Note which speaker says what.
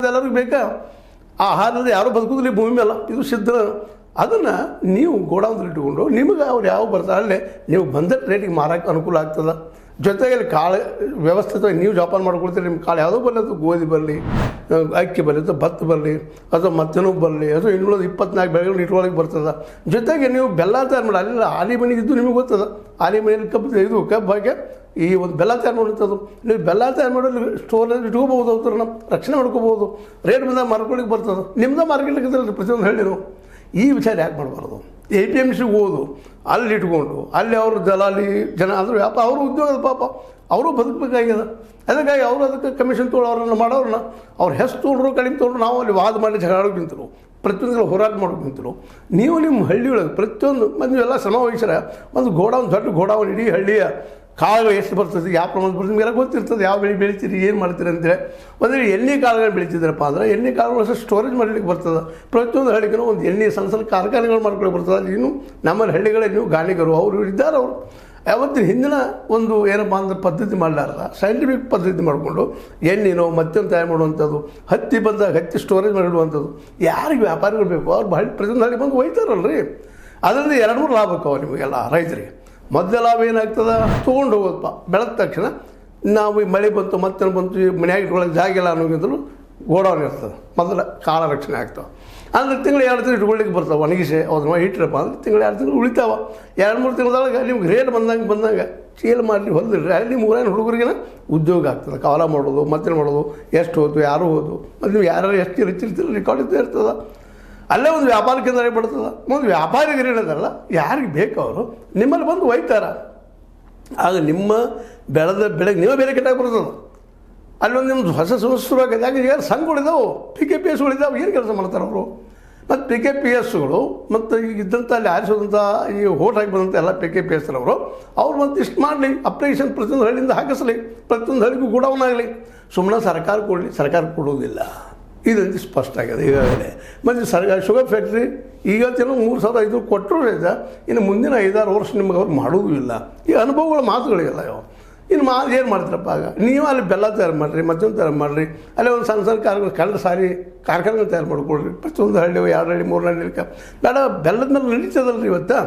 Speaker 1: ಎಲ್ಲರಿಗೂ ಬೇಕಾ ಆಹಾರದಿಂದ ಯಾರು ಬದುಕೋದಿಲ್ಲ ಭೂಮಿ ಮೇಲೆ, ಇದು ಸಿದ್ಧ. ಅದನ್ನು ನೀವು ಗೋಡೌನ್ದಲ್ಲಿ ಇಟ್ಕೊಂಡು ನಿಮಗೆ ಅವ್ರು ಯಾವ ಬರ್ತಾರೆ ಅಲ್ಲೇ ನೀವು ಬಂದ ರೇಟಿಗೆ ಮಾರಕ್ಕೆ ಅನುಕೂಲ ಆಗ್ತದೆ. ಜೊತೆಗೆ ಅಲ್ಲಿ ಕಾಳು ವ್ಯವಸ್ಥಿತವಾಗಿ ನೀವು ಜೋಪಾನ ಮಾಡ್ಕೊಳ್ತೀರಿ. ನಿಮ್ಮ ಕಾಳು ಯಾವುದೋ ಬರಲಿ, ಅದು ಗೋಧಿ ಬರಲಿ, ಅಕ್ಕಿ ಬರಲಿ, ಅಥವಾ ಭತ್ತ ಬರಲಿ, ಅಥವಾ ಮತ್ತೇನೋ ಬರಲಿ, ಅಥವಾ ಇನ್ನುಳಿದ 24 ಬೆಳೆಗಳು ಇಟ್ಕೊಳ್ಳೋಕೆ ಬರ್ತದೆ. ಜೊತೆಗೆ ನೀವು ಬೆಲ್ಲ ತಯಾರು ಮಾಡಿ ಅಲ್ಲಿ ಆಲಿ ಮನೆಗಿದ್ದು ನಿಮಗೆ ಗೊತ್ತದ. ಆಲಿ ಮನೆಯಲ್ಲಿ ಕಬ್ಬು ಹಾಕಿ ಈ ಒಂದು ಬೆಲ್ಲ ತಯಾರು ಮಾಡುವಂಥದ್ದು. ನೀವು ಬೆಲ್ಲ ತಯಾರು ಮಾಡಲು ಸ್ಟೋರಲ್ಲಿ ಇಟ್ಕೋಬೋದು, ಅವ್ರನ್ನ ರಕ್ಷಣೆ ಮಾಡ್ಕೋಬೋದು. ರೇಟ್ ಬಂದಾಗ ಮಾರ್ಕೊಳ್ಳಿಕ್ಕೆ ಬರ್ತದೆ. ನಿಮ್ದು ಮಾರ್ಕೆಟ್ಲಿಕ್ಕೆ ಪ್ರತಿಯೊಂದು ಹೇಳಿ ನಾವು ಈ ವಿಚಾರ ಯಾಕೆ ಮಾಡಬಾರ್ದು? APMCಗೆ ಹೋದು ಅಲ್ಲಿ ಇಟ್ಕೊಂಡು ಅಲ್ಲಿ ಅವರು ದಲಾಲಿ ಜನ ಅಂದ್ರೆ ವ್ಯಾಪಾರ ಅವರು ಉದ್ಯೋಗದ ಪಾಪ ಅವರು ಬದುಕಬೇಕಾಗ್ಯದ. ಅದಕ್ಕಾಗಿ ಅವರು ಅದಕ್ಕೆ ಕಮಿಷನ್ ತೊಗೊಳೋರನ್ನ ಮಾಡೋರನ್ನ ಅವ್ರು ಹೆಸರು ತೊಗೊಂಡ್ರು ಕಡಿಮೆ ತೊಗೊಂಡ್ರು ನಾವು ಅಲ್ಲಿ ವಾದ ಮಾಡಿ ಜಗಳಾಡೋಕೆ ನಿಂತರು, ಪ್ರತಿಯೊಂದು ಹೋರಾಟ ಮಾಡೋಕೆ ನಿಂತರು. ನೀವು ನಿಮ್ಮ ಹಳ್ಳಿಯೊಳಗೆ ಪ್ರತಿಯೊಂದು ನೀವೆಲ್ಲ ಶ್ರಮ ವಹಿಸ್ರೆ ಒಂದು ಗೋಡೌನ್, ದೊಡ್ಡ ಗೋಡೌನ್, ಇಡೀ ಹಳ್ಳಿಯ ಕಾಳು ಎಷ್ಟು ಬರ್ತದೆ, ಯಾವ ಪ್ರಮಾಣದ ಬರ್ತದೆ ನಿಮಗೆಲ್ಲ ಗೊತ್ತಿರ್ತದೆ. ಯಾವ ಬೆಳೆ ಬೆಳಿತೀರಿ, ಏನು ಮಾಡ್ತೀರಿ ಅಂತೇಳಿ. ಒಂದು ಎಣ್ಣೆ ಕಾಳುಗಳು ಬೆಳಿತಿದ್ರಪ್ಪ ಅಂದ್ರೆ ಎಣ್ಣೆ ಕಾಳುಗಳು ಸ್ಟೋರೇಜ್ ಮಾಡಲಿಕ್ಕೆ ಬರ್ತದೆ. ಪ್ರತಿಯೊಂದು ಹಳ್ಳಿಗೂ ಒಂದು ಎಣ್ಣೆ ಸಣ್ಣ ಸಣ್ಣ ಕಾರ್ಖಾನೆಗಳು ಮಾಡ್ಕೊಳ್ಳಿ ಬರ್ತದೆ. ಇನ್ನು ನಮ್ಮಲ್ಲಿ ಹಳ್ಳಿಗಳಲ್ಲಿ ನೀವು ಗಾಣಿಗರು ಅವರು ಇದ್ದಾರೆ. ಅವರು ಯಾವತ್ತಿನ ಹಿಂದಿನ ಒಂದು ಏನಪ್ಪ ಅಂದ್ರೆ ಪದ್ಧತಿ ಮಾಡಲಾರ್ದ ಸೈಂಟಿಫಿಕ್ ಪದ್ಧತಿ ಮಾಡಿಕೊಂಡು ಎಣ್ಣೆನೋ ಮತ್ತೊಂದು ತಯಾರು ಮಾಡುವಂಥದ್ದು, ಹತ್ತಿ ಬಂದಾಗ ಹತ್ತಿ ಸ್ಟೋರೇಜ್ ಮಾಡಿಡುವಂಥದ್ದು. ಯಾರಿಗೆ ವ್ಯಾಪಾರಿಗಳು ಬೇಕು ಅವ್ರು ಪ್ರತಿಯೊಂದು ಹಳ್ಳಿ ಬಂದು ಒಯ್ತಾರಲ್ರಿ. ಅದರಿಂದ 2-3 ಲಾಭ ಆಕ್ಕವ ನಿಮಗೆಲ್ಲ ರೈತರಿಗೆ. ಮೊದಲ ಲಾಭ ಏನಾಗ್ತದೆ, ತೊಗೊಂಡು ಹೋಗೋದಪ್ಪ ಬೆಳೆದ ತಕ್ಷಣ ನಾವು ಈ ಮಳೆ ಬಂತು ಮತ್ತೇನು ಬಂತು ಈ ಮನೆಯಾಗ ಇಟ್ಕೊಳ್ಳೋಕೆ ಜಾಗ ಇಲ್ಲ ಅನ್ನೋಗಿದ್ರು ಗೋಡೌನ್ ಇರ್ತದೆ. ಮೊದಲ ಕಾಳ ರಕ್ಷಣೆ ಆಗ್ತಾವೆ. ಅಂದರೆ ತಿಂಗಳು 2 ತಿಂಗಳು ಇಟ್ಕೊಳ್ಳಿಕ್ಕೆ ಬರ್ತಾವೆ. ಒಣಗಿಸಿ ಅದನ್ನ ಇಟ್ಟರಪ್ಪ ಅಂದ್ರೆ ತಿಂಗಳು 2 ತಿಂಗಳು ಉಳಿತಾವೆ. 2-3 ತಿಂಗಳೊಳಗೆ ನಿಮ್ಗೆ ರೇಟ್ ಬಂದಂಗೆ ಚೀಲ ಮಾಡಿ ಹೊಲಿದ್ರಿ ಅಲ್ಲಿ 3 ಹುಡುಗರಿಗಿನ ಉದ್ಯೋಗ ಆಗ್ತದೆ. ಕಾಲ ಮಾಡೋದು ಮತ್ತೇನು ಮಾಡೋದು, ಎಷ್ಟು ಹೋದು ಯಾರು ಹೋದು ಮತ್ತು ನೀವು ಯಾರು ಎಷ್ಟು ಹೆಚ್ಚಿರ್ತೀರಿ ರೆಕಾರ್ಡ್ ಇದ್ದೇ ಇರ್ತದೆ. ಅಲ್ಲೇ ಒಂದು ವ್ಯಾಪಾರ ಕೇಂದ್ರ ಬರ್ತದೆ. ಒಂದು ವ್ಯಾಪಾರಿಗರು ಏನದಾರಲ್ಲ ಯಾರಿಗೆ ಬೇಕು ಅವರು ನಿಮ್ಮಲ್ಲಿ ಬಂದು ಒಯ್ತಾರ. ಆಗ ನಿಮ್ಮ ಬೆಳೆದ ಬೆಳೆಗೆ ನೀವೇ ಬೇರೆ ಕೆಟ್ಟಾಗಿ ಬರ್ತದೆ. ಅಲ್ಲೊಂದು ನಿಮ್ಮದು ಹೊಸ ಸಂಸ್ಥೆ ಆಗಿದೆ. ಯಾಕೆ ಈಗ ಸಂಘಗಳಿದ್ದಾವೆ, PKPSಗಳಿದ್ದಾವೆ. ಏನು ಕೆಲಸ ಮಾಡ್ತಾರೆ ಅವರು? ಮತ್ತು PKPSಗಳು ಮತ್ತು ಈಗ ಇದ್ದಂಥ ಅಲ್ಲಿ ಆರಿಸೋದಂಥ ಈ ಹೋಟ್ ಹಾಕಿ ಬಂದಂಥ ಎಲ್ಲ PKPSರವರು ಅವ್ರು ಮತ್ತು ಇಷ್ಟು ಮಾಡಲಿ, ಅಪ್ಲಿಕೇಶನ್ ಪ್ರತಿಯೊಂದು ಹಳ್ಳಿಯಿಂದ ಹಾಕಿಸ್ಲಿ, ಪ್ರತಿಯೊಂದು ಹಳ್ಳಿಗೂ ಗೋಡೌನ್ ಸುಮ್ಮನೆ ಸರ್ಕಾರ ಕೊಡಲಿ. ಸರ್ಕಾರ ಕೊಡೋದಿಲ್ಲ, ಇದಂತ ಸ್ಪಷ್ಟ ಆಗಿದೆ ಈಗಾಗಲೇ. ಮತ್ತು ಸರ್ಕಾರ ಶುಗರ್ ಫ್ಯಾಕ್ಟ್ರಿ ಈಗತ್ತೇನೋ 3,500 ಕೊಟ್ಟರು ರೈತ, ಇನ್ನು ಮುಂದಿನ 5-6 ವರ್ಷ ನಿಮಗೆ ಅವ್ರು ಮಾಡೋದೂ ಇಲ್ಲ. ಈ ಅನುಭವಗಳ ಮಾತುಗಳಿಗೆಲ್ಲ ಇವು. ಇನ್ನು ಏನು ಮಾಡ್ತಾರಪ್ಪ? ಆಗ ನೀವು ಅಲ್ಲಿ ಬೆಲ್ಲ ತಯಾರು ಮಾಡಿರಿ, ಮತ್ತೊಂದು ತಯಾರು ಮಾಡಿರಿ, ಅಲ್ಲೇ ಒಂದು ಸಣ್ಣ ಸಣ್ಣ ಕಳೆದ ಸಾರಿ ಕಾರ್ಖಾನೆಗಳು ತಯಾರು ಮಾಡಿಕೊಡ್ರಿ. ಪ್ರತಿಯೊಂದು ಹಳ್ಳಿ 2 ಹಳ್ಳಿ 3 ಹಳ್ಳಿ ಬೇಡ. ಬೆಲ್ಲದ ಮೇಲೆ ನಡೀತದಲ್ರಿ ಇವತ್ತು.